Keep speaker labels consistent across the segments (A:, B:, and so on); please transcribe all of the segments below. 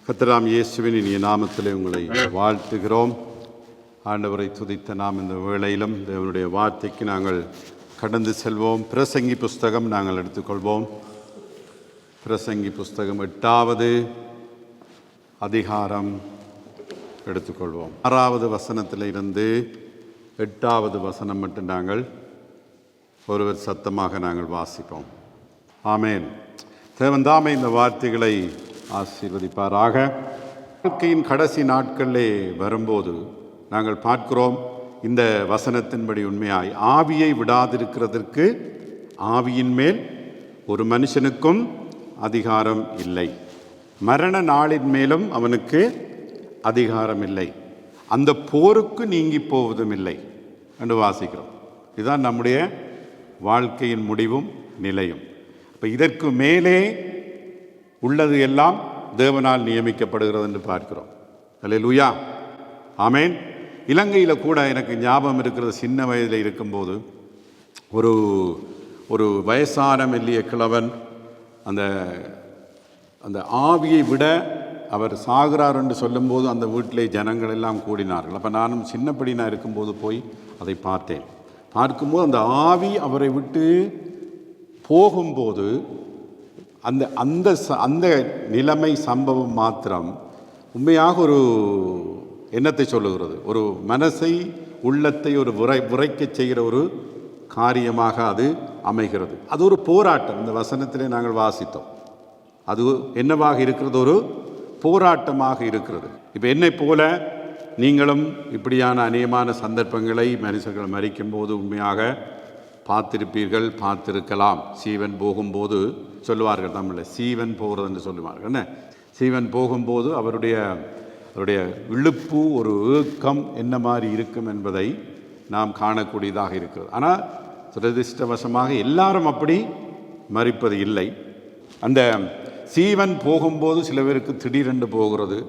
A: கர்த்தராம் இயேசுவின் இனிய நாமத்திலே உங்களை வாழ்த்துகிறோம். ஆண்டவரை துதித்த நாம் இந்த வேளையிலும் தேவனுடைய வார்த்தைக்கு நாங்கள் கடந்து செல்வோம். பிரசங்கி புஸ்தகம் நாங்கள் எடுத்துக்கொள்வோம். பிரசங்கி புஸ்தகம் 8வது அதிகாரம் எடுத்துக்கொள்வோம். 6வது வசனத்தில் இருந்து 8வது வசனம் மட்டும் நாங்கள் ஒருவர் சத்தமாக நாங்கள் வாசிப்போம். ஆமேன். தேவன் தாமே இந்த வார்த்தைகளை ஆசீர்வதிப்பாராக. வாழ்க்கையின் கடைசி நாட்களிலே வரும்போது நாங்கள் பார்க்கிறோம், இந்த வசனத்தின்படி உண்மையாய் ஆவியை விடாதிருக்கிறதற்கு ஆவியின் மேல் ஒரு மனுஷனுக்கும் அதிகாரம் இல்லை, மரண நாளின் மேலும் அவனுக்கு அதிகாரம் இல்லை, அந்த போருக்கு நீங்கி போவதும் இல்லை என்று வாசிக்கிறோம். இதுதான் நம்முடைய வாழ்க்கையின் முடிவும் நிலையும். இப்போ இதற்கு மேலே உள்ளது எல்லாம் தேவனால் நியமிக்கப்படுகிறது என்று பார்க்கிறோம். அல்லேலூயா, ஆமேன். இலங்கையில் கூட எனக்கு ஞாபகம் இருக்கிறது, சின்ன வயதில் இருக்கும்போது ஒரு ஒரு வயசான மெல்லிய கிழவன் அந்த அந்த ஆவியை விட அவர் சாகிறார் என்று சொல்லும்போது அந்த வீட்டிலே ஜனங்கள் எல்லாம் கூடினார்கள். அப்போ நானும் சின்னப்படி நான் இருக்கும்போது போய் அதை பார்த்தேன். பார்க்கும்போது அந்த ஆவி அவரை விட்டு போகும்போது அந்த அந்த அந்த நிலைமை சம்பவம் மாத்திரம் உண்மையாக ஒரு எண்ணத்தை சொல்லுகிறது, ஒரு மனசை உள்ளத்தை ஒரு உரைக்கச் செய்கிற ஒரு காரியமாக அது அமைகிறது. அது ஒரு போராட்டம். இந்த வசனத்திலே நாங்கள் வாசித்தோம். அது என்னவாக இருக்கிறது? ஒரு போராட்டமாக இருக்கிறது. இப்போ என்னை போல நீங்களும் இப்படியான அநேகமான சந்தர்ப்பங்களை மனுஷர்கள் மரிக்கும் போது உண்மையாக பார்த்திருப்பீர்கள், பார்த்திருக்கலாம். சீவன் போகும்போது சொல்லுவார்கள், தமிழில் சீவன் போகிறது என்று சொல்லுவார்கள். என்ன, சீவன் போகும்போது அவருடைய இழுப்பு, ஒரு ஏக்கம் என்ன மாதிரி இருக்கும் என்பதை நாம் காணக்கூடியதாக இருக்கிறது. ஆனால் துரதிர்ஷ்டவசமாக எல்லாரும் அப்படி மரிப்பது இல்லை. அந்த சீவன் போகும்போது சில பேருக்கு திடீரென்று போகிறது,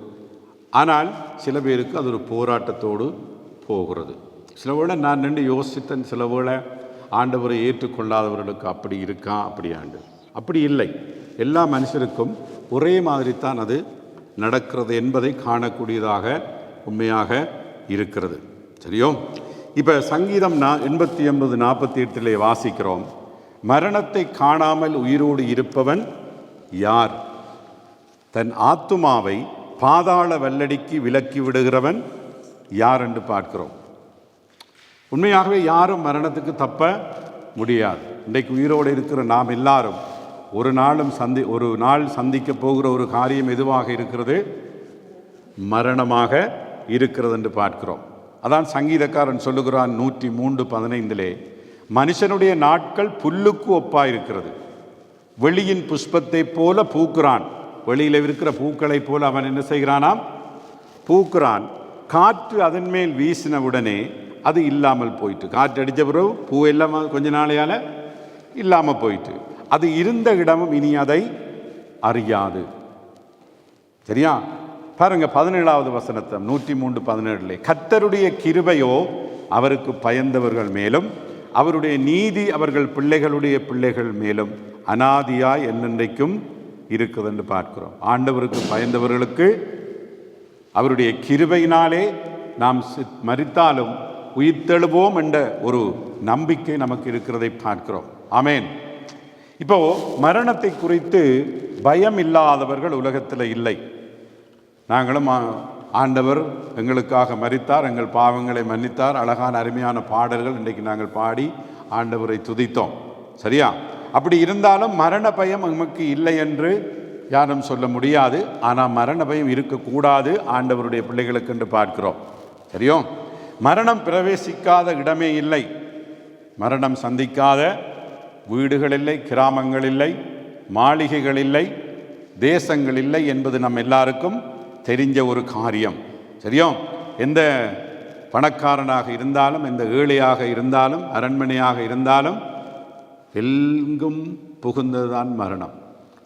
A: ஆனால் சில பேருக்கு அது ஒரு போராட்டத்தோடு போகிறது. சில வேளை நான் நின்று யோசித்தேன், சில வேளை ஆண்டவரை ஏற்றுக்கொள்ளாதவர்களுக்கு அப்படி இருக்கா, அப்படி இல்லை. எல்லா மனுஷருக்கும் ஒரே மாதிரி தான் அது நடக்கிறது என்பதை காணக்கூடியதாக உண்மையாக இருக்கிறது. சரியோ? இப்போ சங்கீதம் 89:48 வாசிக்கிறோம், மரணத்தை காணாமல் உயிரோடு இருப்பவன் யார்? தன் ஆத்துமாவை பாதாள வல்லடிக்கு விலக்கி விடுகிறவன் யார் என்று பார்க்கிறோம். உண்மையாகவே யாரும் மரணத்துக்கு தப்ப முடியாது. இன்றைக்கு உயிரோடு இருக்கிற நாம் எல்லாரும் ஒரு நாள் சந்திக்க போகிற ஒரு காரியம் எதுவாக இருக்கிறது? மரணமாக இருக்கிறது என்று பார்க்கிறோம். அதான் சங்கீதக்காரன் சொல்லுகிறான் 103:15, மனுஷனுடைய நாட்கள் புல்லுக்கு ஒப்பாயிருக்கிறது, வெளியின் புஷ்பத்தை போல பூக்கிறான். வெளியில் இருக்கிற பூக்களை போல அவன் என்ன செய்கிறானாம்? பூக்கிறான். காற்று அதன் மேல் வீசின உடனே அது இல்லாமல் போயிட்டு, காற்று அடித்த பிறகு பூ எல்லாம் கொஞ்ச நாளையால் இல்லாமல் போயிட்டு, அது இருந்த இடமும் இனி அதை அறியாது. சரியா? பாருங்க 17வது வசனத்தை 103:17, கர்த்தருடைய கிருபையோ அவருக்கு பயந்தவர்கள் மேலும் அவருடைய நீதி அவர்கள் பிள்ளைகளுடைய பிள்ளைகள் மேலும் அனாதியாய் என்னென்றைக்கும் இருக்குது என்று பார்க்கிறோம். ஆண்டவருக்கு பயந்தவர்களுக்கு அவருடைய கிருபையினாலே நாம் மரித்தாலும் உயிர்த்தெழுவோம் என்ற ஒரு நம்பிக்கை நமக்கு இருக்கிறதை பார்க்கிறோம். ஆமேன். இப்போ மரணத்தை குறித்து பயம் இல்லாதவர்கள் உலகத்தில் இல்லை. நாங்களும் ஆண்டவர் எங்களுக்காக மரித்தார், எங்கள் பாவங்களை மன்னித்தார், அழகான அருமையான பாடல்கள் இன்றைக்கு நாங்கள் பாடி ஆண்டவரை துதித்தோம். சரியா? அப்படி இருந்தாலும் மரண பயம் நமக்கு இல்லை என்று யாரும் சொல்ல முடியாது. ஆனால் மரண பயம் இருக்கக்கூடாது ஆண்டவருடைய பிள்ளைகளுக்கு என்று பார்க்கிறோம். சரியோ? மரணம் பிரவேசிக்காத இடமே இல்லை, மரணம் சந்திக்காத வீடுகள் இல்லை, கிராமங்கள் இல்லை, மாளிகைகள் இல்லை, தேசங்கள் இல்லை என்பது நம்ம எல்லாருக்கும் தெரிஞ்ச ஒரு காரியம். சரியோ? எந்த பணக்காரனாக இருந்தாலும், எந்த ஏழையாக இருந்தாலும், அரண்மனையாக இருந்தாலும் எங்கும் புகுந்ததுதான் மரணம்.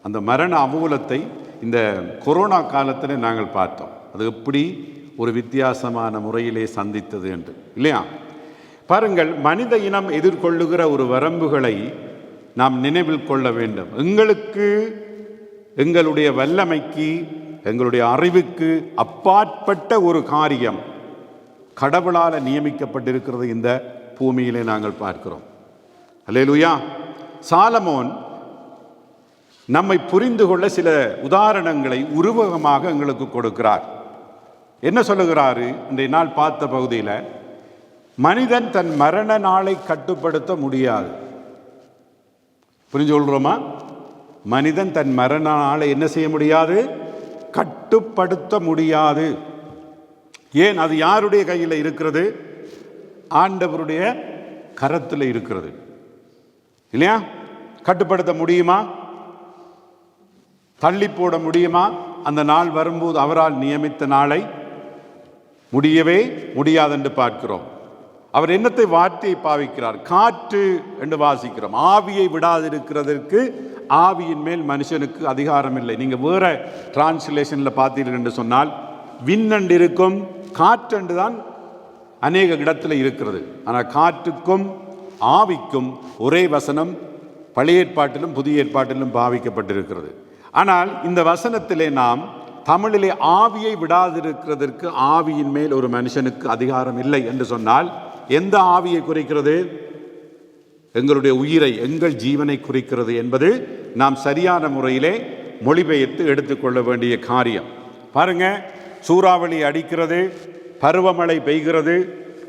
A: அந்த மரண அமூலத்தை இந்த கொரோனா காலத்தில் நாங்கள் பார்த்தோம். அது எப்படி ஒரு வித்தியாசமான முறையிலே சந்தித்தது என்று, இல்லையா? பாருங்கள், மனித இனம் எதிர்கொள்ளுகிற ஒரு வரம்புகளை நாம் நினைவில் கொள்ள வேண்டும். எங்களுக்கு எங்களுடைய வல்லமைக்கு எங்களுடைய அறிவுக்கு அப்பாற்பட்ட ஒரு காரியம் கடவுளால் நியமிக்கப்பட்டிருக்கிறது இந்த பூமியிலே நாங்கள் பார்க்கிறோம். அல்லேலூயா. சாலமோன் நம்மை புரிந்து கொள்ள சில உதாரணங்களை உருவகமாக எங்களுக்கு கொடுக்கிறார். என்ன சொல்லுகிறாரு? இன்றைய நாள் பார்த்த பகுதியில், மனிதன் தன் மரண நாளை கட்டுப்படுத்த முடியாது. புரிஞ்சு கொள்றோமா? மனிதன் தன் மரண நாளை என்ன செய்ய முடியாது? கட்டுப்படுத்த முடியாது. ஏன்? அது யாருடைய கையில் இருக்கிறது? ஆண்டவருடைய கரத்தில் இருக்கிறது, இல்லையா? கட்டுப்படுத்த முடியுமா? தள்ளி போட முடியுமா? அந்த நாள் வரும்போது அவரால் நியமித்த நாளை முடியவே முடியாது என்று பார்க்கிறோம். அவர் என்னத்தை வார்த்தையை பாவிக்கிறார்? காற்று என்று வாசிக்கிறோம். ஆவியை விடாதிருக்கிறதற்கு ஆவியின் மேல் மனுஷனுக்கு அதிகாரம் இல்லை. நீங்க வேற டிரான்ஸ்லேஷன்ல பார்த்தீர்கள் என்று சொன்னால் விண்ணண்டு இருக்கும், காற்றண்டு தான் அநேக இடத்துல இருக்கிறது. ஆனால் காற்றுக்கும் ஆவிக்கும் ஒரே வசனம் பழைய ஏற்பாட்டிலும் புதிய ஏற்பாட்டிலும் பாவிக்கப்பட்டிருக்கிறது. ஆனால் இந்த வசனத்திலே நாம் தமிழிலே ஆவியை விடாதிருக்கிறதற்கு ஆவியின் மேல் ஒரு மனுஷனுக்கு அதிகாரம் இல்லை என்று சொன்னால் எந்த ஆவியை குறிக்கிறது? எங்களுடைய உயிரை, எங்கள் ஜீவனை குறிக்கிறது என்பது நாம் சரியான முறையிலே மொழிபெயர்த்து எடுத்துக்கொள்ள வேண்டிய காரியம். பாருங்க, சூறாவளி அடிக்கிறது, பருவமழை பெய்கிறது,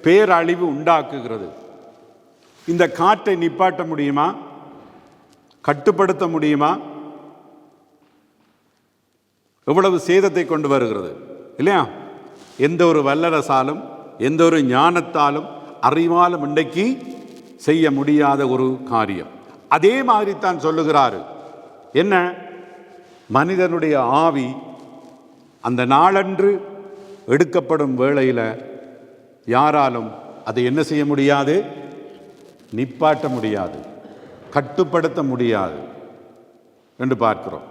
A: பேரழிவு உண்டாக்குகிறது. இந்த காற்றை நிப்பாட்ட முடியுமா? கட்டுப்படுத்த முடியுமா? எவ்வளவு சேதத்தை கொண்டு வருகிறது, இல்லையா? எந்த ஒரு வல்லரசாலும் எந்த ஒரு ஞானத்தாலும் அறிவாலும் இன்றைக்கு செய்ய முடியாத ஒரு காரியம். அதே மாதிரி தான் சொல்லுகிறாரு. என்ன? மனிதனுடைய ஆவி அந்த நாளன்று எடுக்கப்படும் வேளையில் யாராலும் அதை என்ன செய்ய முடியாது? நிப்பாட்ட முடியாது, கட்டுப்படுத்த முடியாது என்று பார்க்கிறோம்,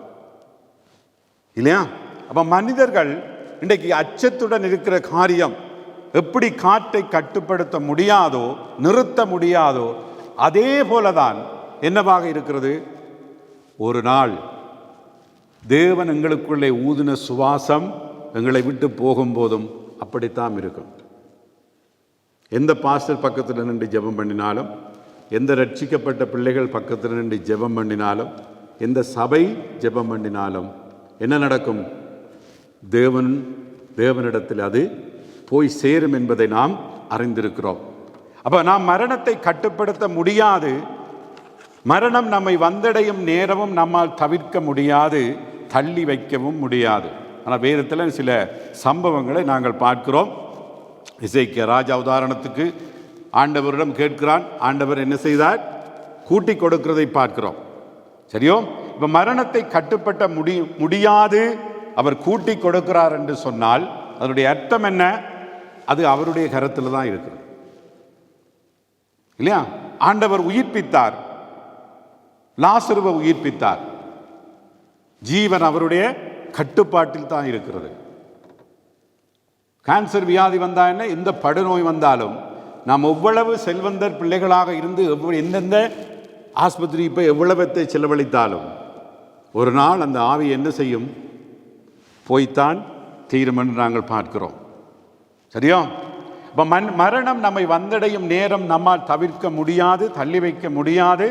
A: இல்லையா? அப்ப மனிதர்கள் இன்றைக்கு அச்சத்துடன் இருக்கிற காரியம், எப்படி காற்றை கட்டுப்படுத்த முடியாதோ, நிறுத்த முடியாதோ, அதே போலதான் என்னவாக இருக்கிறது? ஒரு நாள் தேவன் எங்களுக்குள்ளே ஊதின சுவாசம் எங்களை விட்டு போகும்போதும் அப்படித்தான் இருக்கும். எந்த பாஸ்டர் பக்கத்தில் நின்று ஜெபம் பண்ணினாலும், எந்த ரட்சிக்கப்பட்ட பிள்ளைகள் பக்கத்தில் நின்று ஜெபம் பண்ணினாலும், எந்த சபை ஜெபம் பண்ணினாலும் என்ன நடக்கும்? தேவனிடத்தில் அது போய் சேரும் என்பதை நாம் அறிந்திருக்கிறோம். அப்ப நாம் மரணத்தை கட்டுப்படுத்த முடியாது. மரணம் நம்மை வந்தடையும் நேரமும் நம்மால் தவிர்க்க முடியாது, தள்ளி வைக்கவும் முடியாது. ஆனால் வேதத்தில் சில சம்பவங்களை நாங்கள் பார்க்கிறோம். எசேக்கியா ராஜா உதாரணத்துக்கு ஆண்டவரிடம் கேட்கிறான். ஆண்டவர் என்ன செய்தார்? கூட்டி கொடுக்கிறதை பார்க்கிறோம். சரியோ? இப்ப மரணத்தை கட்டுப்பட்ட முடியாது, அவர் கூட்டி கொடுக்கிறார் என்று சொன்னால் அதனுடைய அர்த்தம் என்ன? அது அவருடைய கரத்தில் தான் இருக்கிறது, இல்லையா? ஆண்டவர் உயிர்ப்பித்தார், லாசருவை உயிர்ப்பித்தார். ஜீவன் அவருடைய கட்டுப்பாட்டில் தான் இருக்கிறது. கேன்சர் வியாதி வந்தா என்ன, எந்த படுநோய் வந்தாலும் நாம் எவ்வளவு செல்வந்தர் பிள்ளைகளாக இருந்து எந்தெந்த ஆஸ்பத்திரி இப்போ எவ்வளவத்தை செலவழித்தாலும் ஒரு நாள் அந்த ஆவி என்ன செய்யும்? போய்த்தான் தீரும் என்று நாங்கள் பார்க்கிறோம். சரியா? இப்போ மரணம் நம்மை வந்தடையும் நேரம் நம்மால் தவிர்க்க முடியாது, தள்ளி வைக்க முடியாது.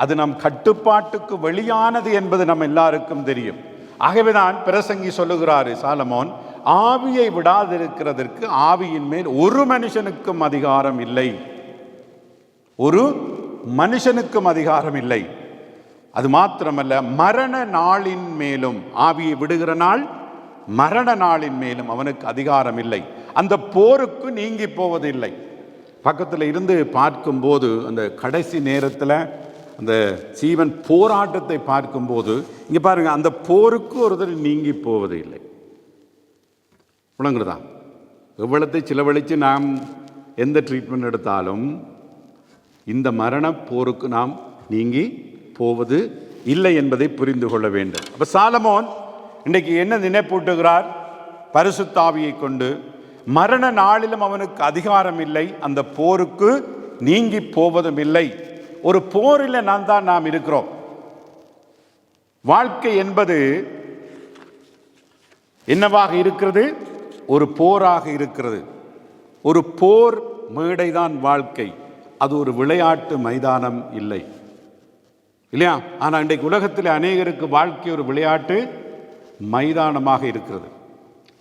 A: அது நம் கட்டுப்பாட்டுக்கு வெளியானது என்பது நம்ம எல்லாருக்கும் தெரியும். ஆகவேதான் பிரசங்கி சொல்லுகிறாரு சாலமோன், ஆவியை விடாதிருக்கிறதற்கு ஆவியின் மேல் ஒரு மனுஷனுக்கும் அதிகாரம் இல்லை. ஒரு மனுஷனுக்கும் அதிகாரம் இல்லை. அது மாத்திரமல்ல, மரண நாளின் மேலும், ஆவியை விடுகிற நாள் மரண நாளின் மேலும் அவனுக்கு அதிகாரம் இல்லை. அந்த போருக்கு நீங்கி போவதில்லை. பக்கத்தில் இருந்து பார்க்கும்போது அந்த கடைசி நேரத்தில் அந்த சீவன் போராட்டத்தை பார்க்கும்போது இங்கே பாருங்க, அந்த போருக்கு ஒருத்தர் நீங்கி போவது இல்லை. விளங்குறதா? எவ்வளத்தை செலவழித்து நாம் எந்த ட்ரீட்மெண்ட் எடுத்தாலும் இந்த மரண போருக்கு நாம் நீங்கி போவது இல்லை என்பதை புரிந்து கொள்ள வேண்டும். அப்ப சாலமோன் இன்றைக்கு என்ன நினைப்பூட்டுகிறார்? பரிசுத்த ஆவியை கொண்டு மரண நாளிலும் அவனுக்கு அதிகாரம் இல்லை, அந்த போருக்கு நீங்கி போவதும் இல்லை. ஒரு போரில் நாம் இருக்கிறோம். வாழ்க்கை என்பது என்னவாக இருக்கிறது? ஒரு போராக இருக்கிறது. ஒரு போர் மேடைதான் வாழ்க்கை. அது ஒரு விளையாட்டு மைதானம் இல்லை, இல்லையா? ஆனால் இன்றைக்கு உலகத்தில் அநேகருக்கு வாழ்க்கை ஒரு விளையாட்டு மைதானமாக இருக்கிறது.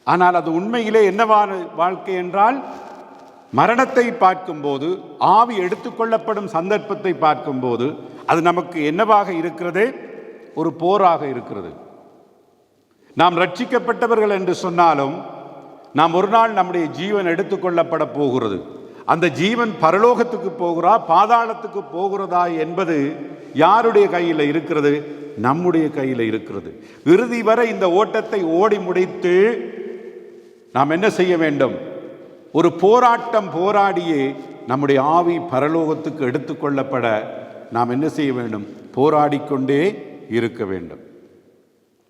A: ஆனால் அது உண்மையிலே என்னவான வாழ்க்கை என்றால், மரணத்தை பார்க்கும்போது, ஆவி எடுத்துக்கொள்ளப்படும் சந்தர்ப்பத்தை பார்க்கும்போது அது நமக்கு என்னவாக இருக்கிறது? ஒரு போராக இருக்கிறது. நாம் ரட்சிக்கப்பட்டவர்கள் என்று சொன்னாலும் நாம் ஒரு நாள் நம்முடைய ஜீவன் எடுத்துக்கொள்ளப்பட போகிறது. அந்த ஜீவன் பரலோகத்துக்கு போகிறா, பாதாளத்துக்கு போகிறதா என்பது யாருடைய கையில் இருக்கிறது? நம்முடைய கையில் இருக்கிறது. இறுதி வரை இந்த ஓட்டத்தை ஓடி முடித்து நாம் என்ன செய்ய வேண்டும்? ஒரு போராட்டம் போராடியே நம்முடைய ஆவி பரலோகத்துக்கு எடுத்துக்கொள்ளப்பட நாம் என்ன செய்ய வேண்டும்? போராடிக்கொண்டே இருக்க வேண்டும்.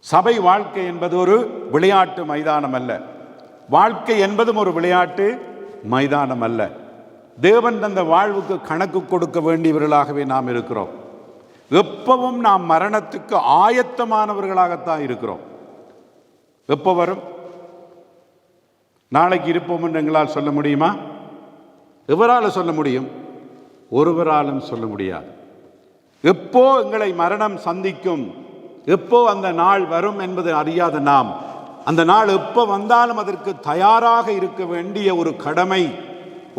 A: சபை வாழ்க்கை என்பது ஒரு விளையாட்டு மைதானம் அல்ல. வாழ்க்கை என்பதும் ஒரு விளையாட்டு மைதானம் அல்ல. தேவன் அந்த வாழ்வுக்கு கணக்கு கொடுக்க வேண்டியவர்களாகவே நாம் இருக்கிறோம். எப்பவும் நாம் மரணத்துக்கு ஆயத்தமானவர்களாகத்தான் இருக்கிறோம். எப்போ வரும்? நாளைக்கு இருப்போம் என்று எங்களால் சொல்ல முடியுமா? எவரால் சொல்ல முடியும்? ஒருவராலும் சொல்ல முடியாது. எப்போ எங்களை மரணம் சந்திக்கும், எப்போ அந்த நாள் வரும் என்பது அறியாத நாம், அந்த நாள் எப்போ வந்தாலும் அதற்கு தயாராக இருக்க வேண்டிய ஒரு கடமை,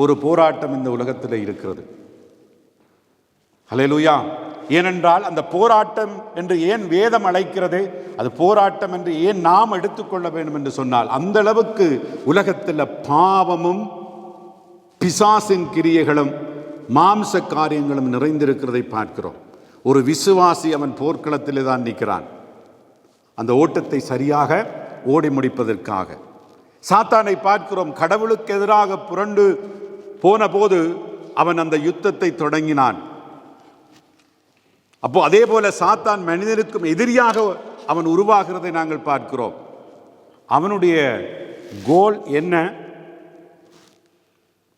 A: ஒரு போராட்டம் இந்த உலகத்தில் இருக்கிறது. ஹல்லேலூயா! ஏனென்றால் அந்த போராட்டம் என்று ஏன் வேதம் அழைக்கிறது, அது போராட்டம் என்று ஏன் நாம் எடுத்துக்கொள்ள வேண்டும் என்று சொன்னால், அந்த அளவுக்கு உலகத்தில் பாவமும் பிசாசின் கிரியைகளும் மாம்ச காரியங்களும் நிறைந்திருக்கிறதை பார்க்கிறோம். ஒரு விசுவாசி அவன் போர்க்களத்திலே தான் நிற்கிறான், அந்த ஓட்டத்தை சரியாக ஓடி முடிப்பதற்காக. சாத்தானை பார்க்கிறோம், கடவுளுக்கு எதிராக புரண்டு போன போது அவன் அந்த யுத்தத்தை தொடங்கினான். அப்போ அதே போல சாத்தான் மனிதனுக்கும் எதிரியாக அவன் உருவாகிறதை நாங்கள் பார்க்கிறோம். அவனுடைய கோல் என்ன?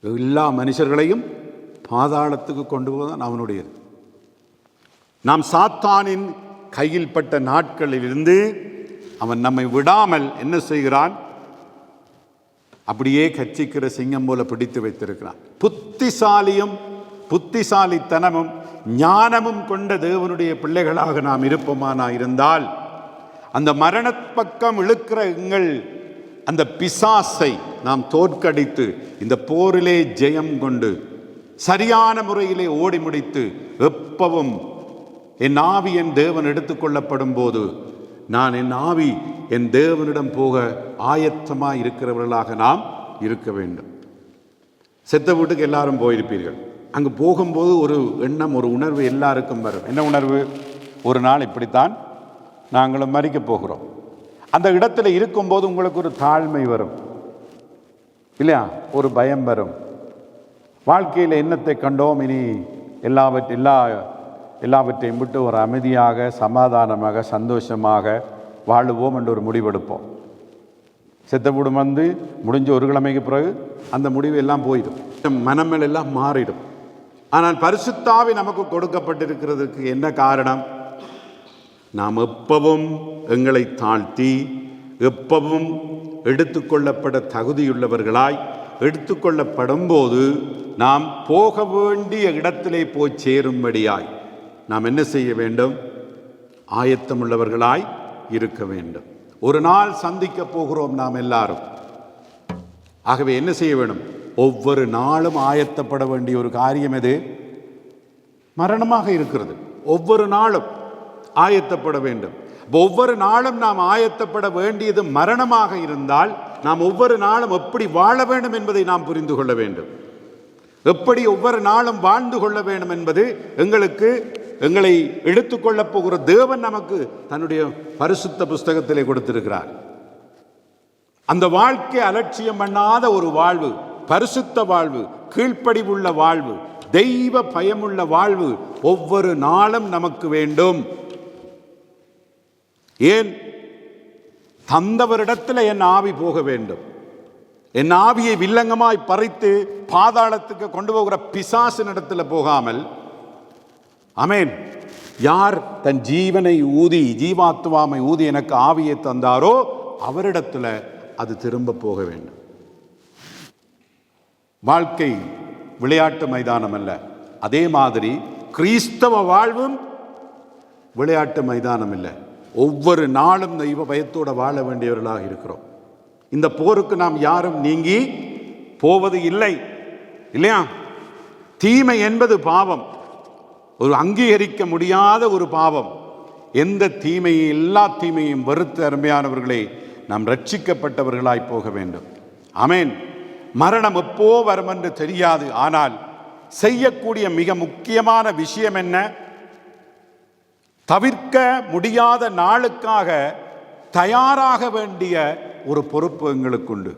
A: எல்லா மனுஷர்களையும் பாதாளத்துக்கு கொண்டு போதான் அவனுடையது. நாம் சாத்தானின் கையில் பட்ட நாட்களிலிருந்து அவன் நம்மை விடாமல் என்ன செய்கிறான்? அப்படியே கச்சிக்கிற சிங்கம் போல பிடித்து வைத்திருக்கிறான். புத்திசாலித்தனமும் ஞானமும் கொண்ட தேவனுடைய பிள்ளைகளாக நாம் இருப்போமானா இருந்தால், அந்த மரண பக்கம் இழுக்கிற எங்கள் அந்த பிசாசை நாம் தோற்கடித்து இந்த போரிலே ஜெயம் கொண்டு சரியான முறையிலே ஓடி முடித்து, எப்பவும் என் ஆவி என் தேவன் எடுத்துக்கொள்ளப்படும் போது நான் என் ஆவி என் தேவனிடம் போக ஆயத்தமாக இருக்கிறவர்களாக நாம் இருக்க வேண்டும். செத்த வீட்டுக்கு எல்லாரும் போயிருப்பீர்கள். அங்கு போகும்போது ஒரு எண்ணம், ஒரு உணர்வு எல்லாருக்கும் வரும். என்ன உணர்வு? ஒரு நாள் இப்படித்தான் நாங்களும் மரிக்க போகிறோம். அந்த இடத்துல இருக்கும்போது உங்களுக்கு ஒரு தாழ்மை வரும், இல்லையா? ஒரு பயம் வரும். வாழ்க்கையில் என்னத்தை கண்டோம், இனி எல்லாவற்றையும் விட்டு ஒரு அமைதியாக, சமாதானமாக, சந்தோஷமாக வாழுவோம் என்று ஒரு முடிவெடுப்போம். செத்த வீடும் முடிஞ்ச ஒரு கிழமைக்கு பிறகு அந்த முடிவு எல்லாம் போயிடும், மனமேல் எல்லாம் மாறிடும். ஆனால் பரிசுத்த ஆவி நமக்கு கொடுக்கப்பட்டிருக்கிறதுக்கு என்ன காரணம்? நாம் எப்பவும் எங்களை தாழ்த்தி, எப்பவும் எடுத்துக்கொள்ளப்பட தகுதியுள்ளவர்களாய், எடுத்துக்கொள்ளப்படும் போது நாம் போக வேண்டிய இடத்திலே போய் சேரும்படியாய் நாம் என்ன செய்ய வேண்டும்? ஆயத்தமுள்ளவர்களாய் இருக்க வேண்டும். ஒரு நாள் சந்திக்க போகிறோம் நாம் எல்லாரும். ஆகவே என்ன செய்ய வேண்டும்? ஒவ்வொரு நாளும் ஆயத்தப்பட வேண்டிய ஒரு காரியம் எது? மரணமாக இருக்கிறது. ஒவ்வொரு நாளும் ஆயத்தப்பட வேண்டும். ஒவ்வொரு நாளும் நாம் ஆயத்தப்பட வேண்டியது மரணமாக இருந்தால், நாம் ஒவ்வொரு நாளும் எப்படி வாழ வேண்டும் என்பதை நாம் புரிந்து கொள்ள வேண்டும். எப்படி ஒவ்வொரு நாளும் வாழ்ந்து கொள்ள வேண்டும் என்பது எங்களை எடுத்துக்கொள்ளப் போகிற தேவன் நமக்கு தன்னுடைய பரிசுத்த புஸ்தகத்திலே கொடுத்திருக்கிறார். அந்த வாழ்க்கை அலட்சியம் பண்ணாத ஒரு வாழ்வு, பரிசுத்த வாழ்வு, கீழ்ப்படிவுள்ள வாழ்வு, தெய்வ பயமுள்ள வாழ்வு ஒவ்வொரு நாளும் நமக்கு வேண்டும். ஏன்? தந்தவரிடத்தில் என் ஆவி போக வேண்டும். என் ஆவியை வில்லங்கமாய் பறித்து பாதாளத்துக்கு கொண்டு போகிற பிசாசின் இடத்துல போகாமல், ஆமென், யார் தன் ஜீவனை ஊதி, ஜீவாத்மாவை ஊதி எனக்கு ஆவியை தந்தாரோ அவரிடத்துல அது திரும்ப போக வேண்டும். வாழ்க்கை விளையாட்டு மைதானம் அல்ல. அதே மாதிரி கிறிஸ்தவ வாழ்வும் விளையாட்டு மைதானம் இல்லை. ஒவ்வொரு நாளும் தெய்வ பயத்தோடு வாழ வேண்டியவர்களாக இருக்கிறோம். இந்த போருக்கு நாம் யாரும் நீங்கி போவது இல்லை, இல்லையா? தீமை என்பது பாவம், ஒரு அங்கீகரிக்க முடியாத ஒரு பாவம். எந்த தீமையை, எல்லா தீமையும் வெறுத்து அருமையானவர்களே நாம் ரட்சிக்கப்பட்டவர்களாய் போக வேண்டும். ஆமென். மரணம் எப்போ வரும் என்று தெரியாது. ஆனால் செய்யக்கூடிய மிக முக்கியமான விஷயம் என்ன? தவிர்க்க முடியாத நாளுக்காக தயாராக வேண்டிய ஒரு பொறுப்பு எங்களுக்கு உண்டு.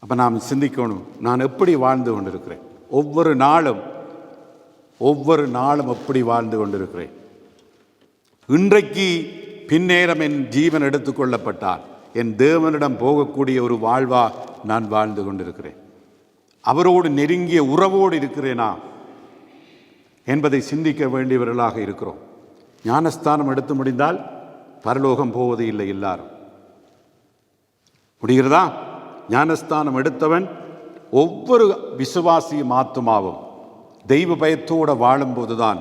A: அப்ப நாம் சிந்திக்கணும், நான் எப்படி வாழ்ந்து கொண்டிருக்கிறேன்? ஒவ்வொரு நாளும் எப்படி வாழ்ந்து கொண்டிருக்கிறேன்? இன்றைக்கு பின்னேரம் என் ஜீவன் எடுத்துக்கொள்ளப்பட்டால் என் தேவனிடம் போகக்கூடிய ஒரு வாழ்வா நான் வாழ்ந்து கொண்டிருக்கிறேன்? அவரோடு நெருங்கிய உறவோடு இருக்கிறேனா என்பதை சிந்திக்க வேண்டியவர்களாக இருக்கிறோம். ஞானஸ்தானம் எடுத்து முடிந்தால் பரலோகம் போவது இல்லை. எல்லாரும் முடிகிறதா? ஞானஸ்தானம் எடுத்தவன் ஒவ்வொரு விசுவாசியும் ஆத்துமாவும் தெய்வ பயத்தோடு வாழும்போதுதான்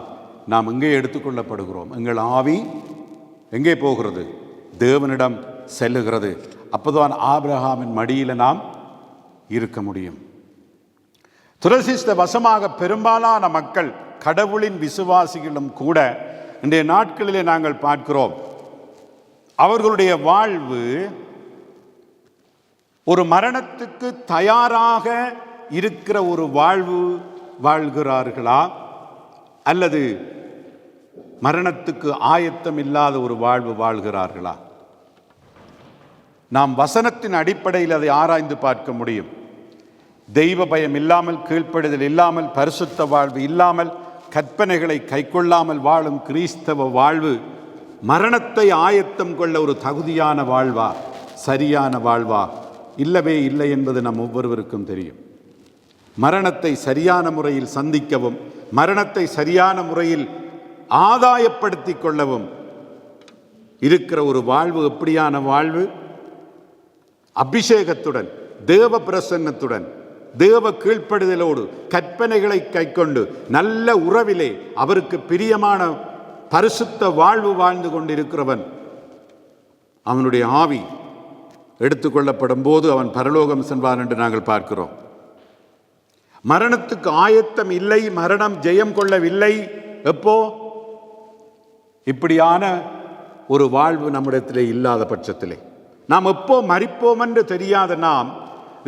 A: நாம் எங்கே எடுத்துக்கொள்ளப்படுகிறோம். எங்கள் ஆவி எங்கே போகிறது? தேவனிடம் செல்லுகிறது. அப்போதான் ஆபிரகாமின் மடியில் நாம் இருக்க முடியும். துரதிர்ஷ்டவசமாக பெரும்பாலான மக்கள், கடவுளின் விசுவாசிகளும் கூட இன்றைய நாட்களிலே நாங்கள் பார்க்கிறோம், அவர்களுடைய வாழ்வு ஒரு மரணத்துக்கு தயாராக இருக்கிற ஒரு வாழ்வு வாழ்கிறார்களா, அல்லது மரணத்துக்கு ஆயத்தம் இல்லாத ஒரு வாழ்வு வாழ்கிறார்களா? நாம் வசனத்தின் அடிப்படையில் அதை ஆராய்ந்து பார்க்க முடியும். தெய்வ பயம் இல்லாமல், கீழ்ப்படுதல் இல்லாமல், பரிசுத்த வாழ்வு இல்லாமல், கற்பனைகளை கைக்கொள்ளாமல் வாழும் கிறிஸ்தவ வாழ்வு மரணத்தை ஆயத்தம் கொள்ள ஒரு தகுதியான வாழ்வா, சரியான வாழ்வா? இல்லவே இல்லை என்பது நம் ஒவ்வொருவருக்கும் தெரியும். மரணத்தை சரியான முறையில் சந்திக்கவும், மரணத்தை சரியான முறையில் ஆதாயப்படுத்தி கொள்ளவும் இருக்கிற ஒரு வாழ்வு எப்படியான வாழ்வு? அபிஷேகத்துடன், தேவ பிரசன்னத்துடன், தேவ கீழ்ப்படுதலோடு, கற்பனைகளை கைக்கொண்டு நல்ல உறவிலே அவருக்கு பிரியமான பரிசுத்த வாழ்வு வாழ்ந்து கொண்டிருக்கிறவன், அவனுடைய ஆவி எடுத்துக்கொள்ளப்படும் போது அவன் பரலோகம் சென்றான் என்று நாங்கள் பார்க்கிறோம். மரணத்துக்கு ஆயத்தம் இல்லை, மரணம் ஜெயம் கொள்ளவில்லை. எப்போ? இப்படியான ஒரு வாழ்வு நம்மிடத்திலே இல்லாத பட்சத்திலே, நாம் எப்போ மரிப்போம் என்று தெரியாத நாம்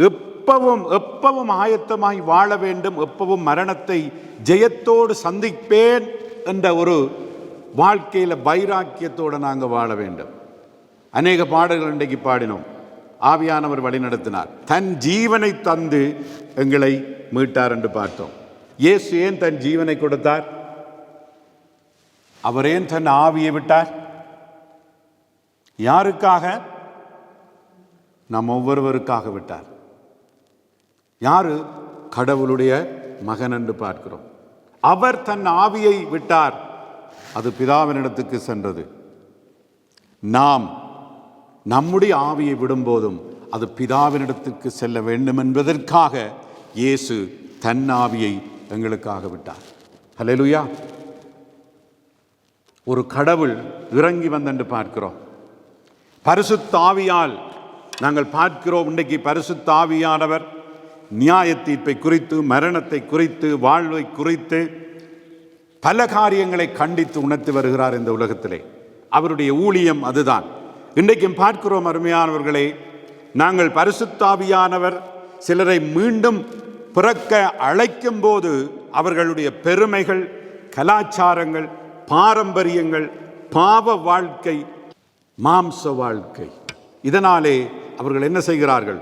A: எப்பவும் ஆயத்தமாய் வாழ வேண்டும். எப்பவும் மரணத்தை ஜெயத்தோடு சந்திப்பேன் என்ற ஒரு வாழ்க்கையில் வைராக்கியத்தோடு நாங்கள் வாழ வேண்டும். அநேக பாடல்கள் இன்றைக்கு பாடினோம். ஆவியானவர் வழிநடத்தினார், தன் ஜீவனை தந்து எங்களை மீட்டார் என்று பார்த்தோம். இயேசு ஏன் தன் ஜீவனை கொடுத்தார்? அவர் ஏன் தன் ஆவியை விட்டார்? யாருக்காக? நம் ஒவ்வொருவருக்காக விட்டார். யாரு? கடவுளுடைய மகன் என்று பார்க்கிறோம். அவர் தன் ஆவியை விட்டார், அது பிதாவினிடத்துக்கு சென்றது. நாம் நம்முடைய ஆவியை விடும்போதும் அது பிதாவினிடத்துக்கு செல்ல வேண்டும் என்பதற்காக இயேசு தன் ஆவியை எங்களுக்காக விட்டார். ஹல்லேலூயா. ஒரு கடவுள் இறங்கி வந்தென்று பார்க்கிறோம். பரிசுத்த ஆவியால் நாங்கள் பார்க்கிறோம். இன்றைக்கு பரிசுத்த ஆவியானவர் நியாய தீர்ப்பை குறித்து, மரணத்தை குறித்து, வாழ்வை குறித்து பல காரியங்களை கண்டித்து உணர்த்தி வருகிறார் இந்த உலகத்திலே. அவருடைய ஊழியம் அதுதான். இன்றைக்கும் பார்க்கிறோம் அருமையானவர்களே, நாங்கள் பரிசுத்த ஆவியானவர் சிலரை மீண்டும் பிறக்க அழைக்கும் போது அவர்களுடைய பெருமைகள், கலாச்சாரங்கள், பாரம்பரியங்கள், பாவ வாழ்க்கை, மாம்ச வாழ்க்கை, இதனாலே அவர்கள் என்ன செய்கிறார்கள்?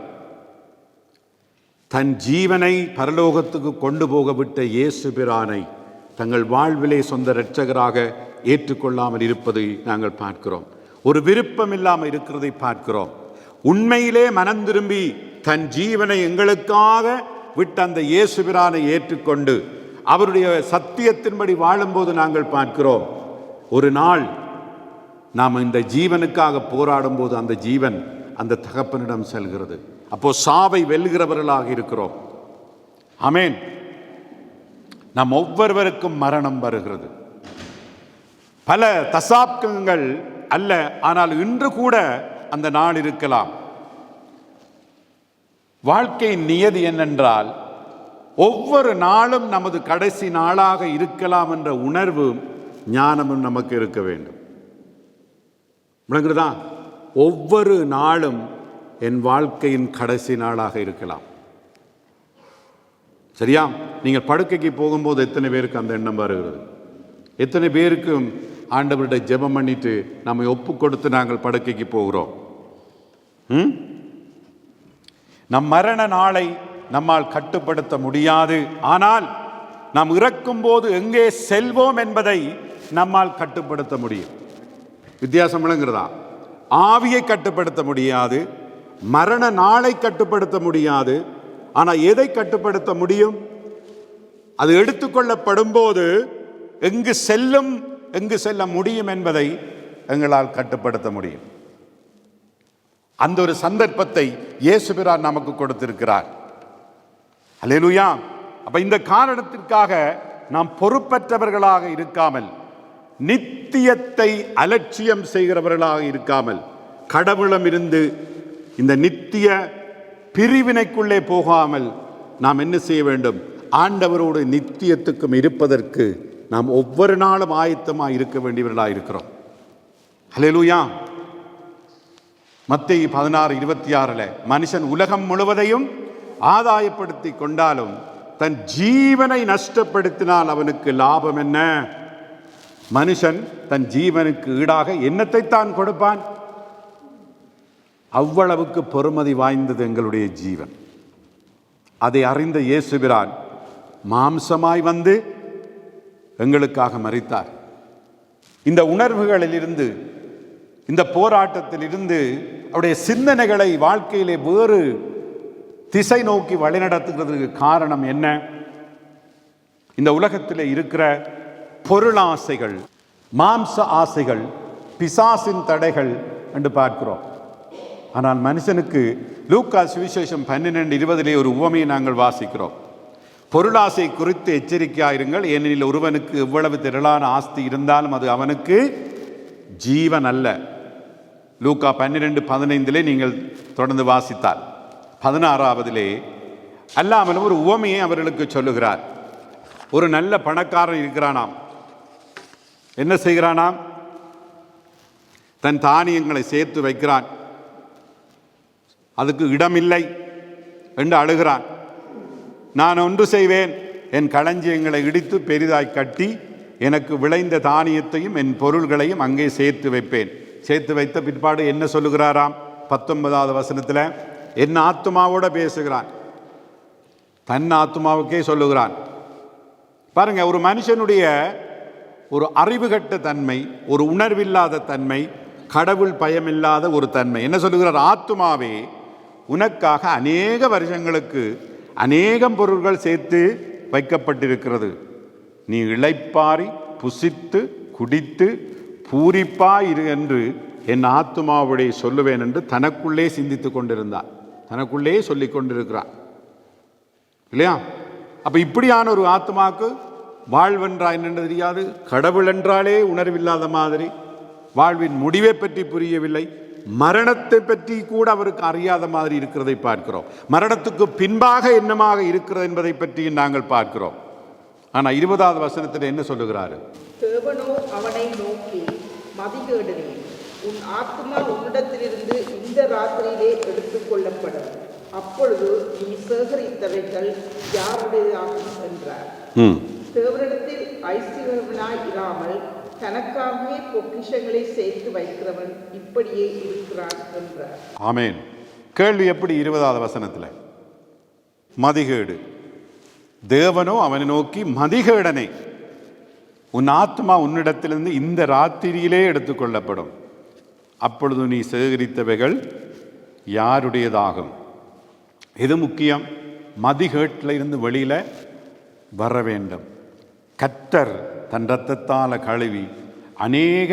A: தன் ஜீவனை பரலோகத்துக்கு கொண்டு போக விட்ட இயேசு பிரானை தங்கள் வாழ்விலே சொந்த இரட்சகராக ஏற்றுக்கொள்ளாமல் இருப்பதை நாங்கள் பார்க்கிறோம். ஒரு விருப்பம் இல்லாமல் இருக்கிறதை பார்க்கிறோம். உண்மையிலே மனம் திரும்பி தன் ஜீவனை எங்களுக்காக விட்ட அந்த இயேசு பிரானை ஏற்றுக்கொண்டு அவருடைய சத்தியத்தின்படி வாழும்போது நாங்கள் பார்க்கிறோம், ஒரு நாள் நாம் இந்த ஜீவனுக்காக போராடும் போது அந்த ஜீவன் அந்த தகப்பனிடம் செல்கிறது. அப்போ சாவை வெல்கிறவர்களாக இருக்கிறோம். ஆமென். நாம் ஒவ்வொருவருக்கும் மரணம் வருகிறது. பல தசாப்தங்கள் அல்ல, ஆனால் இன்று கூட அந்த நாள் இருக்கலாம். வாழ்க்கையின் நியதி என்னென்றால் ஒவ்வொரு நாளும் நமது கடைசி நாளாக இருக்கலாம் என்ற உணர்வும் ஞானமும் நமக்கு இருக்க வேண்டும். விளங்குறதா? ஒவ்வொரு நாளும் என் வாழ்க்கையின் கடைசி நாளாக இருக்கலாம். சரியா? நீங்கள் படுக்கைக்கு போகும்போது எத்தனை பேருக்கு அந்த எண்ணம் வருகிறது? எத்தனை பேருக்கும் ஆண்டவருடைய ஜெபம் பண்ணிட்டு நம்மை ஒப்பு கொடுத்து நாங்கள் படுக்கைக்கு போகிறோம்? நம் மரண நாளை நம்மால் கட்டுப்படுத்த முடியாது. ஆனால் நாம் இறக்கும் போது எங்கே செல்வோம் என்பதை நம்மால் கட்டுப்படுத்த முடியும். வித்தியாசம் விளங்குறதா? ஆவியை கட்டுப்படுத்த முடியாது, மரண நாளை கட்டுப்படுத்த முடியாது. ஆனால் எதை கட்டுப்படுத்த முடியும்? அது எடுத்துக்கொள்ளப்படும் போது எங்கு செல்ல முடியும் என்பதை எங்களால் கட்டுப்படுத்த முடியும். அந்த ஒரு சந்தர்ப்பத்தை இயேசு பிரான் நமக்கு கொடுத்திருக்கிறார். அல்லேலூயா. அப்ப இந்த காரணத்திற்காக நாம் பொறுப்பற்றவர்களாக இருக்காமல், நித்தியத்தை அலட்சியம் செய்கிறவர்களாக இருக்காமல், கடவுளம் இருந்து இந்த நித்திய பிரிவினைக்குள்ளே போகாமல் நாம் என்ன செய்ய வேண்டும்? ஆண்டவரோடு நித்தியத்துக்கும் இருப்பதற்கு நாம் ஒவ்வொரு நாளும் ஆயத்தமாக இருக்க வேண்டியவர்களாக இருக்கிறோம். அல்லேலூயா. மத்தேயு 16:26 மனுஷன் உலகம் முழுவதையும் ஆதாயப்படுத்தி கொண்டாலும் தன் ஜீவனை நஷ்டப்படுத்தினால் அவனுக்கு லாபம் என்ன? மனுஷன் தன் ஜீவனுக்கு ஈடாக என்னத்தை தான் கொடுப்பான்? அவ்வளவுக்கு பெறுமதி வாய்ந்தது எங்களுடைய ஜீவன். அதை அறிந்த இயேசு பிரான் மாம்சமாய் வந்து எங்களுக்காக மரித்தார். இந்த உணர்வுகளில் இருந்து, இந்த போராட்டத்தில் இருந்து அவருடைய சிந்தனைகளை வாழ்க்கையிலே வேறு திசை நோக்கி வழிநடத்துகிறதுக்கு காரணம் என்ன? இந்த உலகத்தில் இருக்கிற பொருளாசைகள், மாம்ச ஆசைகள், பிசாசின் தடைகள் என்று பார்க்கிறோம். ஆனால் மனுஷனுக்கு லூக்கா சுவிசேஷம் 12:20 ஒரு உவமையை நாங்கள் வாசிக்கிறோம். பொருளாசை குறித்து எச்சரிக்கையாயிருங்கள், ஏனெனில் ஒருவனுக்கு எவ்வளவு திரளான ஆஸ்தி இருந்தாலும் அது அவனுக்கு ஜீவன் அல்ல. லூக்கா 12:15 நீங்கள் தொடர்ந்து வாசித்தால் 16 அல்லாமலும் ஒரு உவமையை அவர்களுக்கு சொல்லுகிறார். ஒரு நல்ல பணக்காரன் இருக்கிறானாம். என்ன செய்கிறானாம்? தன் தானியங்களை சேர்த்து வைக்கிறான். அதுக்கு இடமில்லை என்று அழுகிறான். நான் ஒன்று செய்வேன், என் களஞ்சியங்களை இடித்து பெரிதாய் கட்டி எனக்கு விளைந்த தானியத்தையும் என் பொருள்களையும் அங்கே சேர்த்து வைப்பேன். சேர்த்து வைத்த பிற்பாடு என்ன சொல்லுகிறாராம்? 19வது வசனத்தில் என் ஆத்துமாவோட பேசுகிறான். தன் ஆத்துமாவுக்கே சொல்லுகிறான். பாருங்க, ஒரு மனுஷனுடைய ஒரு அறிவுகட்ட தன்மை, ஒரு உணர்வில்லாத தன்மை, கடவுள் பயமில்லாத ஒரு தன்மை. என்ன சொல்லுகிறார்? ஆத்துமாவே, உனக்காக அநேக வருஷங்களுக்கு அநேகம் பொருள்கள் சேர்த்து வைக்கப்பட்டிருக்கிறது. நீ இளைப்பாரி புசித்து குடித்து பூரிப்பாயிரு என்று என் ஆத்துமாவுடைய சொல்லுவேன் என்று தனக்குள்ளே சிந்தித்து கொண்டிருந்தார். தனக்குள்ளே சொல்லி கொண்டிருக்கிறார் இல்லையா? அப்ப இப்படியான ஒரு ஆத்மாவுக்கு வாழ்வென்றா என்னென்று தெரியாது, கடவுள் என்றாலே உணர்வில்லாத மாதிரி, வாழ்வின் முடிவை பற்றி புரியவில்லை, மரணத்தை பற்றி கூட அவருக்கு அறியாத மாதிரி இருக்கிறதை பார்க்கிறோம். மரணத்துக்கு பின்பாக என்னமாக இருக்கிறது என்பதை பற்றி நாங்கள் பார்க்கிறோம். ஆனால் 20வது வசனத்தில் என்ன சொல்லுகிறாரு?
B: தேவனோ அவனை நோக்கி, மதிகேடனே, உன் ஆத்மா உன்னிடத்திலிருந்து இந்த ராத்திரியிலே எடுத்துக் கொள்ளப்படும். அப்பொழுது நீ சேகரித்தவைகள் யாருடையதாகும் என்றார். தேவனிடத்தில் ஐஸ்வர்யவனாய் இராமல் தனக்காகவே பொக்கிஷங்களை சேர்த்து வைக்கிறவன் இப்படியே இருக்கிறான் என்றார்.
A: ஆமென். கேள்வி எப்படி? 20வது வசனத்தில் மதிகேடு. தேவனோ அவனை நோக்கி, மதிகேடனே, உன் ஆத்மா உன்னிடத்திலிருந்து இந்த ராத்திரியிலே எடுத்துக்கொள்ளப்படும். அப்பொழுது நீ சேகரித்தவைகள் யாருடையதாகும்? எது முக்கியம்? மதிகேட்டில் இருந்து வெளியில வர வேண்டும். கர்த்தர் தன் இரத்தத்தால் கழுவி அநேக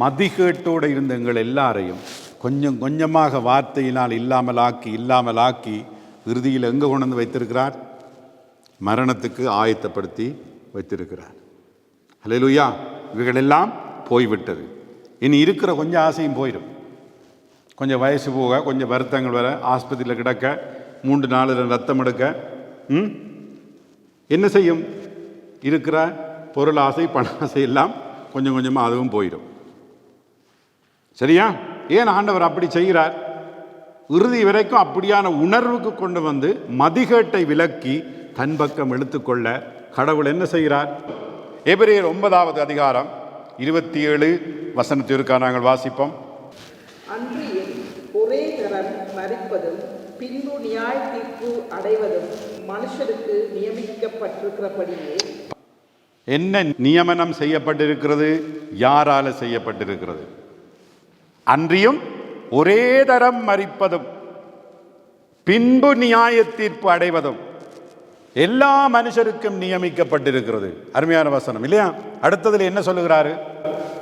A: மதிகேட்டோடு இருந்த எங்கள் எல்லாரையும் கொஞ்சம் கொஞ்சமாக வார்த்தையினால் இல்லாமலாக்கி இறுதியில் எங்கே கொண்டு வந்து வைத்திருக்கிறார்? மரணத்துக்கு ஆயத்தப்படுத்தி வைத்திருக்கிறார். அல்லேலூயா. இவைகளெல்லாம் போய்விட்டது. இனி இருக்கிற கொஞ்சம் ஆசையும் போயிடும். கொஞ்சம் வயசு போக, கொஞ்சம் வருத்தங்கள் வர, ஆஸ்பத்திரியில் கிடக்க, 3 நாள் ரத்தம் எடுக்க என்ன செய்யும்? இருக்கிற பொருள் ஆசை, பண ஆசை எல்லாம் கொஞ்சம் கொஞ்சமாக அதுவும் போயிடும். சரியா? ஏன் ஆண்டவர் அப்படி செய்கிறார்? இறுதி வரைக்கும் அப்படியான உணர்வுக்கு கொண்டு வந்து மதிகேட்டை விலக்கி தன் பக்கம் எடுத்துக்கொள்ள கடவுள் என்ன செய்கிறார்? எபிரேயர் 9வது அதிகாரம் 27 வசனத்திற்காக நாங்கள் வாசிப்போம்.
B: அன்றியும் ஒரே தரம் மரிப்பதும் பின்பு நியாய தீர்ப்பு அடைவதும் மனுஷருக்கு நியமிக்கப்பட்டிருக்கிறபடியே.
A: என்ன நியமனம் செய்யப்பட்டிருக்கிறது? யாரால செய்யப்பட்டிருக்கிறது? அன்றியும் ஒரே தரம் மரிப்பதும் பின்பு நியாய தீர்ப்பு அடைவதும் எல்லா மனுஷருக்கும் நியமிக்கப்பட்டிருக்கிறது. அருமையான வசனம் இல்லையா? அடுத்ததுல என்ன சொல்லுகிறாரு?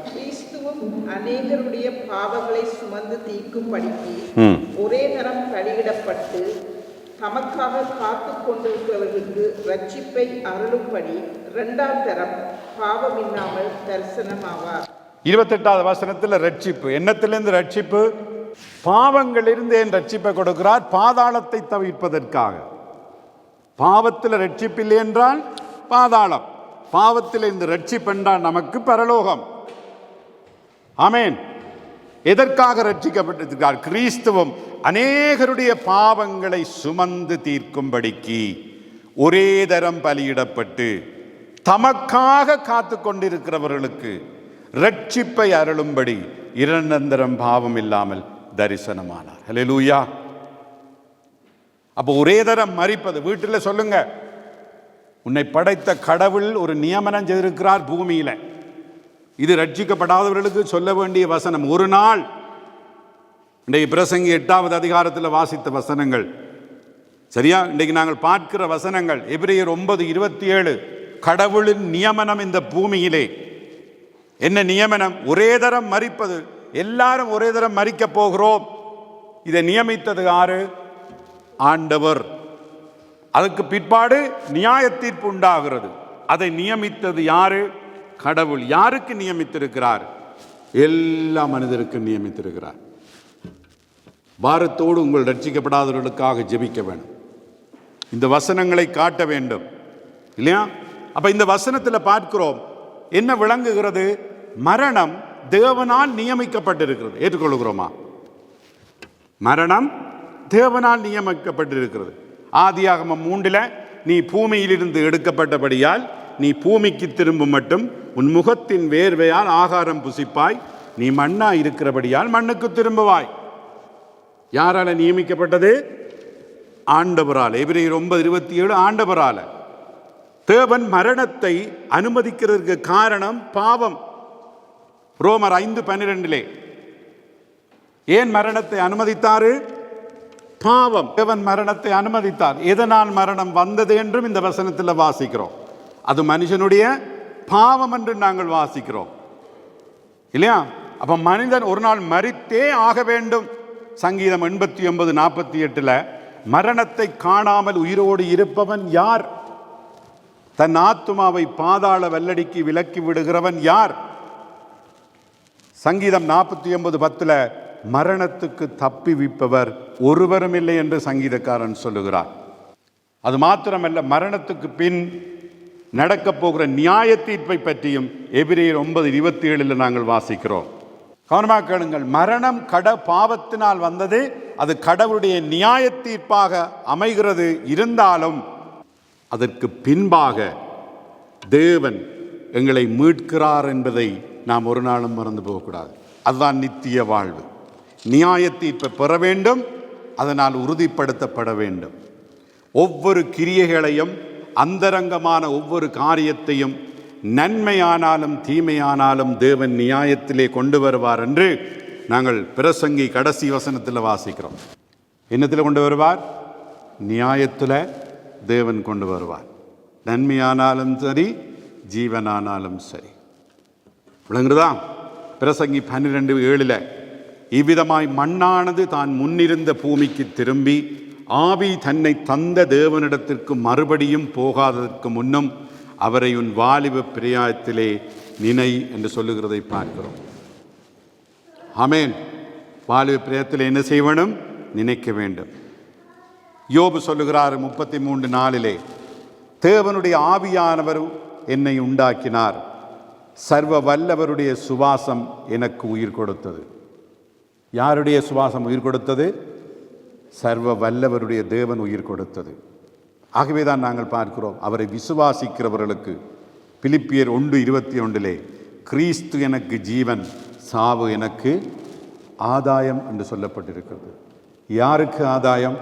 B: கிறிஸ்துவும் அநேகருடைய பாவங்களை சுமந்து தீர்க்கும்படிக்கு ஒரே தரம் பலியிடப்பட்டு தமக்காக காத்து கொண்டிருக்கிறவர்களுக்கு ரட்சிப்பை அருளும்படி 2ஆம் தரம் பாவமில்லாமல் தரிசனமாவார். 28வது வசனத்தில் ரட்சிப்பு. என்னத்திலிருந்து ரட்சிப்பு? பாவங்களிலிருந்து ஏன் ரட்சிப்பை கொடுக்கிறார்? பாதாளத்தை தவிர்ப்பதற்காக. பாவத்தில் ரட்சிப்பில்லை என்றால் பாதாளம், பாவத்தில் இந்த ரட்சிப்பு என்றால் நமக்கு பரலோகம். ஆமென். எதற்காக ரட்சிக்கப்பட்டிருக்கிறார்? கிறிஸ்துவும் அநேகருடைய பாவங்களை சுமந்து தீர்க்கும்படிக்கு ஒரே தரம் பலியிடப்பட்டு தமக்காக காத்து கொண்டிருக்கிறவர்களுக்கு ரட்சிப்பை அருளும்படி 2ஆம் தரம் பாவம் இல்லாமல் தரிசனமானார். ஹல்லேலூயா. அப்போ ஒரே தரம் மரிப்பது. வீட்டில் சொல்லுங்க, உன்னை படைத்த கடவுள் ஒரு நியமனம் செய்திருக்கிறார் பூமியில. இது ரட்சிக்கப்படாதவர்களுக்கு சொல்ல வேண்டிய வசனம். ஒரு நாள் இன்றைக்கு பிரசங்கி 8வது அதிகாரத்தில் வாசித்த வசனங்கள் சரியா? இன்றைக்கு நாங்கள் பார்க்கிற வசனங்கள் எபிரேயர் 9:27. கடவுளின் நியமனம் இந்த பூமியிலே என்ன நியமனம்? ஒரே தரம் மரிப்பது. எல்லாரும் ஒரே தரம் மரிக்க போகிறோம். இதை நியமித்தது யாரு? ஆண்டவர். அதுக்கு பிற்பாடு நியாய தீர்ப்பு உண்டாகிறது. அதை நியமித்தது யாரு? கடவுள். யாருக்கு நியமித்திருக்கிறார்? எல்லா மனிதருக்கும் நியமித்திருக்கிறார். பாரத்தோடு உங்கள் ரட்சிக்கப்படாதவர்களுக்காக ஜெபிக்க வேண்டும். இந்த வசனங்களை காட்ட வேண்டும் இல்லையா? அப்ப இந்த வசனத்தில் பார்க்கிறோம் என்ன விளங்குகிறது? மரணம் தேவனால் நியமிக்கப்பட்டிருக்கிறது. ஏற்றுக்கொள்கிறோமா? மரணம் தேவனால் நியமிக்கப்பட்டிருக்கிறது. ஆதியாகமம் 3 நீ பூமியிலிருந்து எடுக்கப்பட்டபடியால் நீ பூமிக்கு திரும்பும் மட்டும் உன் முகத்தின் வேர்வையால் ஆகாரம் புசிப்பாய், நீ மண்ணா இருக்கிறபடியால் மண்ணுக்கு திரும்புவாய். யாரால நியமிக்கப்பட்டது? ஆண்டவரால். எபிரேயர் 9:27 ஆண்டவரால. தேவன் மரணத்தை அனுமதிக்கிறதுக்கு காரணம் பாவம். ரோமர் 5:12 ஏன் மரணத்தை அனுமதித்தாரு? பாவம். தேவன் மரணத்தை அனுமதித்தார். எதனால் மரணம் வந்தது என்றும் இந்த வசனத்தில் வாசிக்கிறோம். அது மனுஷனுடைய பாவம் என்று நாங்கள் வாசிக்கிறோம் இல்லையா? அப்ப மனிதன் ஒரு நாள் மரித்தே ஆக வேண்டும். சங்கீதம் 89:48 மரணத்தை காணாமல் உயிரோடு இருப்பவன் யார்? தன் ஆத்துமாவை பாதாள வெள்ளடிக்கு விலக்கி விடுகிறவன் யார்? சங்கீதம் 49:10 மரணத்துக்கு தப்பிவிப்பவர் ஒருவரும் இல்லை என்று சங்கீதக்காரன் சொல்லுகிறார். அது மாத்திரமல்ல, மரணத்துக்கு பின் நடக்க போகிற நியாய தீர்ப்பை பற்றியும் எபிரேயர் 9:27 நாங்கள் வாசிக்கிறோம். கவனமாக கேளுங்கள். மரணம் பாவத்தினால் வந்தது. அது கடவுளுடைய நியாய தீர்ப்பாக அமைகிறது. இருந்தாலும் அதற்கு பின்பாக தேவன் எங்களை மீட்கிறார் என்பதை நாம் ஒரு நாளும் மறந்து போகக்கூடாது. அதுதான் நித்திய வாழ்வு. நியாய தீர்ப்பை பெற வேண்டும். அதனால் உறுதிப்படுத்தப்பட வேண்டும். ஒவ்வொரு கிரியைகளையும், அந்தரங்கமான ஒவ்வொரு காரியத்தையும், நன்மையானாலும் தீமையானாலும் தேவன் நியாயத்திலே கொண்டு வருவார் என்று நாங்கள் பிரசங்கி கடைசி வசனத்தில் வாசிக்கிறோம். என்னத்தில் கொண்டு வருவார்? நியாயத்தில் தேவன் கொண்டு வருவார். நன்மையானாலும் சரி, ஜீவனானாலும் சரி. விளங்குறதா? பிரசங்கி 12:7 இவ்விதமாய் மண்ணானது தான் முன்னிருந்த பூமிக்கு திரும்பி ஆவி தன்னை தந்த தேவனிடத்திற்கு மறுபடியும் போகாததற்கு முன்னும் அவரை உன் வாலிப பிராயத்திலே நினை என்று சொல்லுகிறதை பார்க்கிறோம். ஆமென். வாலிப பிராயத்தில் என்ன செய்ய வேண்டும்? நினைக்க வேண்டும். யோபு சொல்லுகிறார் 33:4 தேவனுடைய ஆவியானவர் என்னை உண்டாக்கினார், சர்வ வல்லவருடைய சுவாசம் எனக்கு உயிர் கொடுத்தது. யாருடைய சுவாசம் உயிர் கொடுத்தது? சர்வ வல்லவருடைய தேவன் உயிர் கொடுத்தது. ஆகவே தான் நாங்கள் பார்க்கிறோம், அவரை விசுவாசிக்கிறவர்களுக்கு பிலிப்பியர் 1:21 கிறிஸ்து எனக்கு ஜீவன், சாவு எனக்கு ஆதாயம் என்று சொல்லப்பட்டிருக்கிறது. யாருக்கு ஆதாயம்?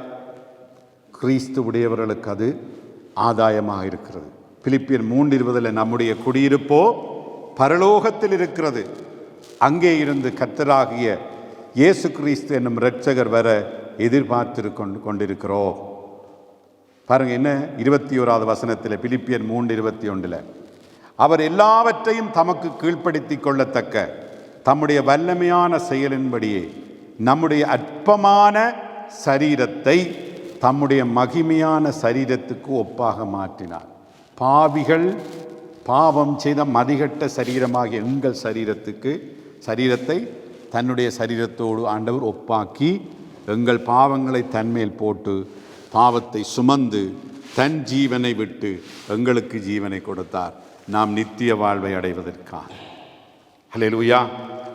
B: கிறிஸ்து உடையவர்களுக்கு அது ஆதாயமாக இருக்கிறது. பிலிப்பியர் 3:20 நம்முடைய குடியிருப்போ பரலோகத்தில் இருக்கிறது, அங்கே இருந்து கர்த்தராகிய இயேசு கிறிஸ்து என்னும் இரட்சகர் வர கொண்டிருக்கிறோம். பாருங்க என்ன 21வது வசனத்தில் பிலிப்பியர் 3:21 அவர் எல்லாவற்றையும் தமக்கு கீழ்ப்படுத்தி கொள்ளத்தக்க தம்முடைய வல்லமையான செயலின்படியே நம்முடைய அற்பமான சரீரத்தை தம்முடைய மகிமையான சரீரத்துக்கு ஒப்பாக மாற்றினார். பாவிகள் பாவம் செய்த மதிகட்ட சரீரமாகிய எங்கள் சரீரத்தை தன்னுடைய சரீரத்தோடு ஆண்டவர் ஒப்பாக்கி எங்கள் பாவங்களை தன்மேல் போட்டு பாவத்தை சுமந்து தன் ஜீவனை விட்டு எங்களுக்கு ஜீவனை கொடுத்தார், நாம் நித்திய வாழ்வை அடைவதற்காக. ஹல்லேலூயா.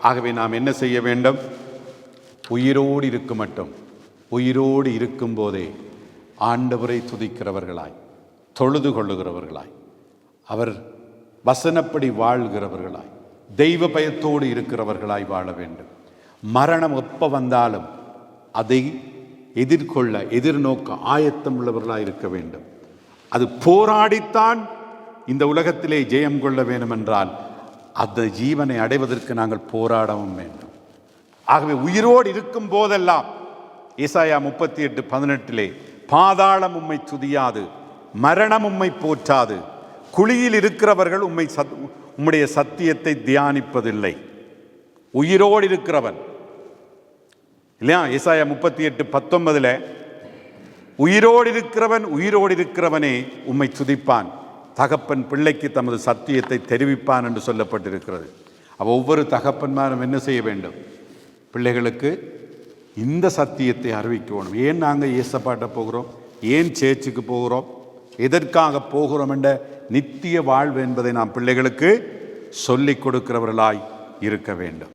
B: ஆகவே நாம் என்ன செய்ய வேண்டும்? உயிரோடு இருக்க மட்டும், உயிரோடு இருக்கும் போதே ஆண்டவரை துதிக்கிறவர்களாய், தொழுது கொள்ளுகிறவர்களாய், அவர் வசனப்படி வாழ்கிறவர்களாய், தெய்வ பயத்தோடு இருக்கிறவர்களாய் வாழ வேண்டும். மரணம் எப்போ வந்தாலும் அதை எதிர்நோக்க ஆயத்தம் உள்ளவர்களாய் இருக்க வேண்டும். அது போராடித்தான் இந்த உலகத்திலே ஜெயம் கொள்ள வேண்டும் என்றால் அந்த ஜீவனை அடைவதற்கு நாங்கள் போராடவும் வேண்டும். ஆகவே உயிரோடு இருக்கும் போதெல்லாம் ஏசாயா 38:18 பாதாளம் உம்மை துதியாது, மரணம் உம்மை போற்றாது, குழியில் இருக்கிறவர்கள் உம்முடைய சத்தியத்தை தியானிப்பதில்லை. உயிரோடு இருக்கிறவன் இல்லையா? ஏசாயா 38:19 உயிரோடு இருக்கிறவனே உம்மை துதிப்பான், தகப்பன் பிள்ளைக்கு தமது சத்தியத்தை தெரிவிப்பான் என்று சொல்லப்பட்டிருக்கிறது. அப்போ ஒவ்வொரு தகப்பன்மாரும் என்ன செய்ய வேண்டும்? பிள்ளைகளுக்கு இந்த சத்தியத்தை அறிவிக்கணும். ஏன் நாங்கள் இயேசப்பாட்ட போகிறோம், ஏன் சேர்ச்சுக்கு போகிறோம், எதற்காக போகிறோம் என்ற நித்திய வாழ்வு என்பதை நாம் பிள்ளைகளுக்கு சொல்லிக் கொடுக்கிறவர்களாய் இருக்க வேண்டும்.